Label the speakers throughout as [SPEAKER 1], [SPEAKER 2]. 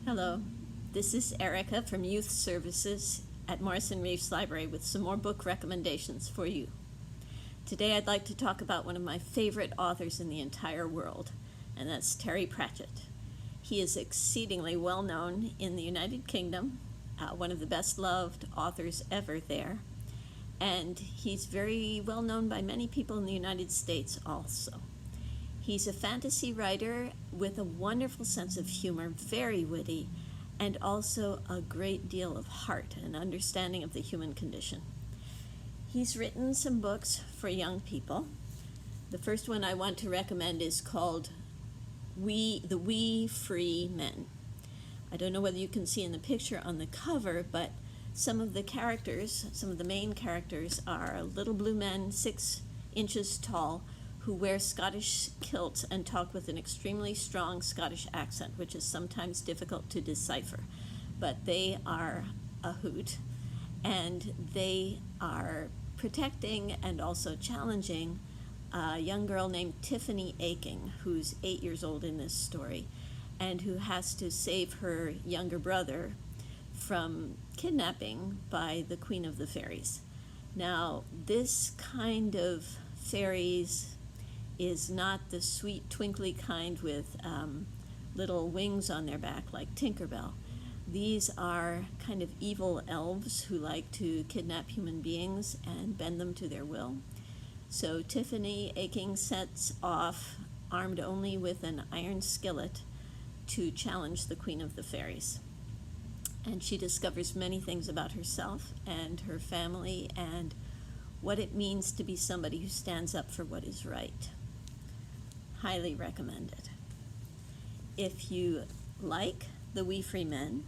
[SPEAKER 1] Hello, this is Erica from Youth Services at Morrisson-Reeves Library with some more book recommendations for you. Today I'd like to talk about one of my favorite authors in the entire world, and that's Terry Prachett. He is exceedingly well known in the United Kingdom, one of the best loved authors ever there, and he's very well known by many people in the United States also. He's a fantasy writer with a wonderful sense of humor, very witty, and also a great deal of heart and understanding of the human condition. He's written some books for young people. The first one I want to recommend is called We Free Men. I don't know whether you can see in the picture on the cover, but some of the main characters are little blue men, 6 inches tall, who wear Scottish kilts and talk with an extremely strong Scottish accent, which is sometimes difficult to decipher. But they are a hoot, and they are protecting and also challenging a young girl named Tiffany Aching, who's 8 years old in this story, and who has to save her younger brother from kidnapping by the Queen of the Fairies. Now, this kind of fairies is not the sweet, twinkly kind with little wings on their back like Tinkerbell. These are kind of evil elves who like to kidnap human beings and bend them to their will. So Tiffany Aching sets off, armed only with an iron skillet, to challenge the Queen of the Fairies. And she discovers many things about herself and her family and what it means to be somebody who stands up for what is right. Highly recommended. If you like the We Free Men,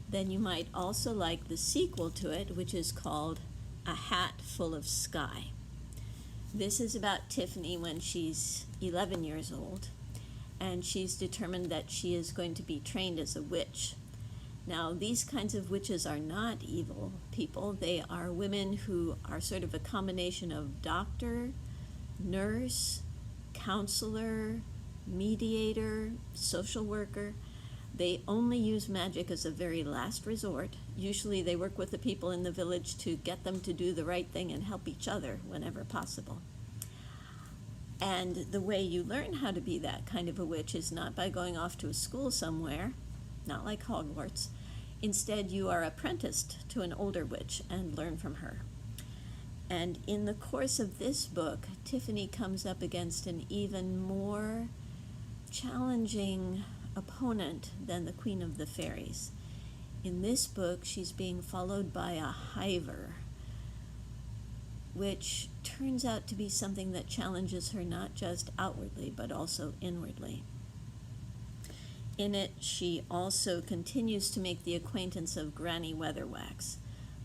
[SPEAKER 1] then you might also like the sequel to it, which is called A Hat Full of Sky. This is about Tiffany when she's 11 years old, and she's determined that she is going to be trained as a witch. Now, these kinds of witches are not evil people. They are women who are sort of a combination of doctor, nurse, counselor, mediator, social worker. They only use magic as a very last resort. Usually they work with the people in the village to get them to do the right thing and help each other whenever possible. And the way you learn how to be that kind of a witch is not by going off to a school somewhere, not like Hogwarts. Instead, you are apprenticed to an older witch and learn from her. And in the course of this book, Tiffany comes up against an even more challenging opponent than the Queen of the Fairies. In this book, she's being followed by a hiver, which turns out to be something that challenges her not just outwardly, but also inwardly. In it, she also continues to make the acquaintance of Granny Weatherwax,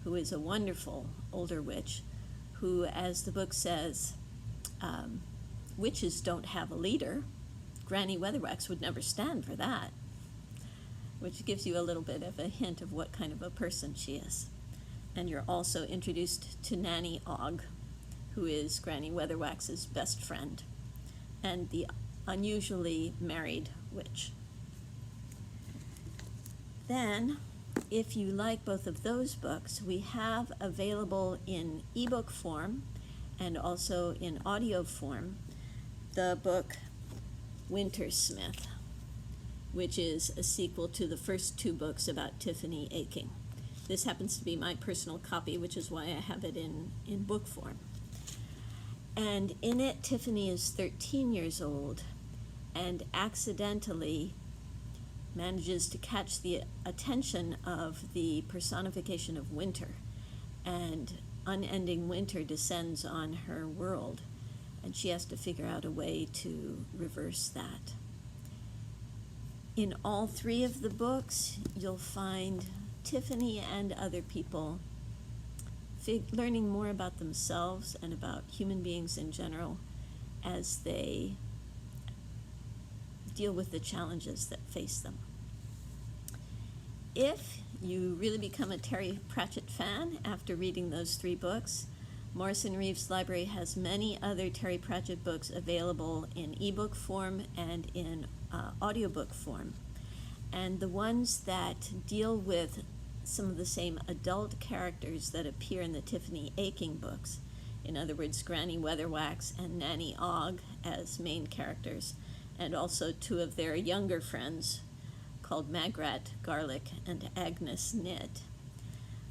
[SPEAKER 1] who is a wonderful older witch, who, as the book says, witches don't have a leader. Granny Weatherwax would never stand for that, which gives you a little bit of a hint of what kind of a person she is. And you're also introduced to Nanny Og, who is Granny Weatherwax's best friend, and the unusually married witch. Then, if you like both of those books, we have available in ebook form and also in audio form the book Wintersmith, which is a sequel to the first 2 books about Tiffany Aching. This happens to be my personal copy, which is why I have it in book form. And in it, Tiffany is 13 years old and accidentally manages to catch the attention of the personification of winter, and unending winter descends on her world, and she has to figure out a way to reverse that. In all 3 of the books, you'll find Tiffany and other people learning more about themselves and about human beings in general as they deal with the challenges that face them. If you really become a Terry Prachett fan after reading those 3 books, Morrisson-Reeves Library has many other Terry Prachett books available in ebook form and in audiobook form. And the ones that deal with some of the same adult characters that appear in the Tiffany Aching books, in other words, Granny Weatherwax and Nanny Ogg as main characters, and also two of their younger friends called Magrat Garlic and Agnes Knit.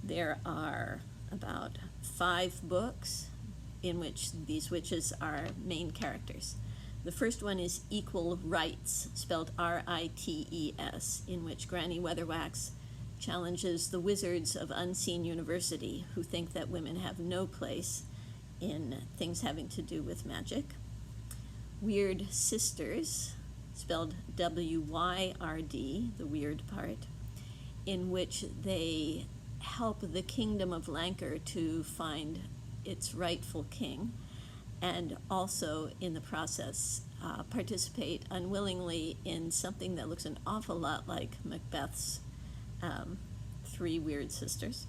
[SPEAKER 1] There are about 5 books in which these witches are main characters. The first one is Equal Rights, spelled R-I-T-E-S, in which Granny Weatherwax challenges the wizards of Unseen University, who think that women have no place in things having to do with magic. Weird Sisters, spelled W-Y-R-D, the weird part, in which they help the kingdom of Lancre to find its rightful king, and also in the process participate unwillingly in something that looks an awful lot like Macbeth's Three Weird Sisters.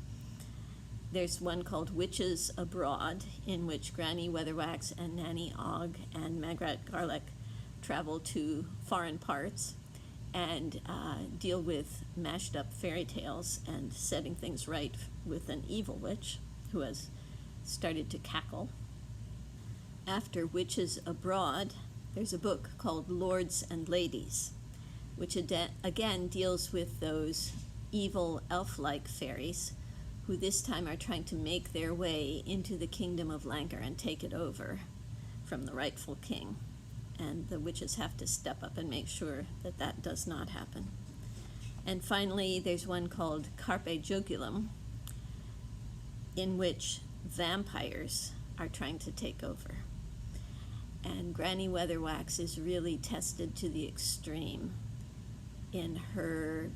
[SPEAKER 1] There's one called Witches Abroad, in which Granny Weatherwax and Nanny Ogg and Magrat Garlic travel to foreign parts and deal with mashed up fairy tales and setting things right with an evil witch who has started to cackle. After Witches Abroad, there's a book called Lords and Ladies, which again deals with those evil elf-like fairies who this time are trying to make their way into the kingdom of Lancre and take it over from the rightful king. And the witches have to step up and make sure that that does not happen. And finally, there's one called Carpe Jugulum, in which vampires are trying to take over. And Granny Weatherwax is really tested to the extreme in her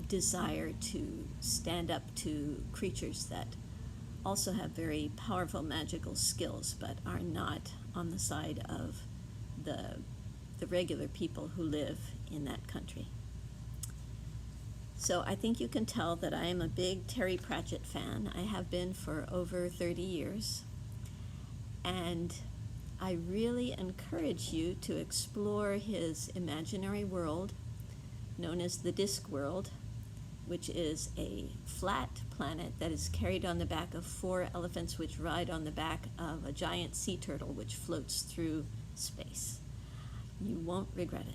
[SPEAKER 1] desire to stand up to creatures that also have very powerful magical skills, but are not on the side of the regular people who live in that country. So I think you can tell that I am a big Terry Pratchett fan. I have been for over 30 years. And I really encourage you to explore his imaginary world, known as the Disk World, which is a flat planet that is carried on the back of 4 elephants which ride on the back of a giant sea turtle which floats through space. You won't regret it.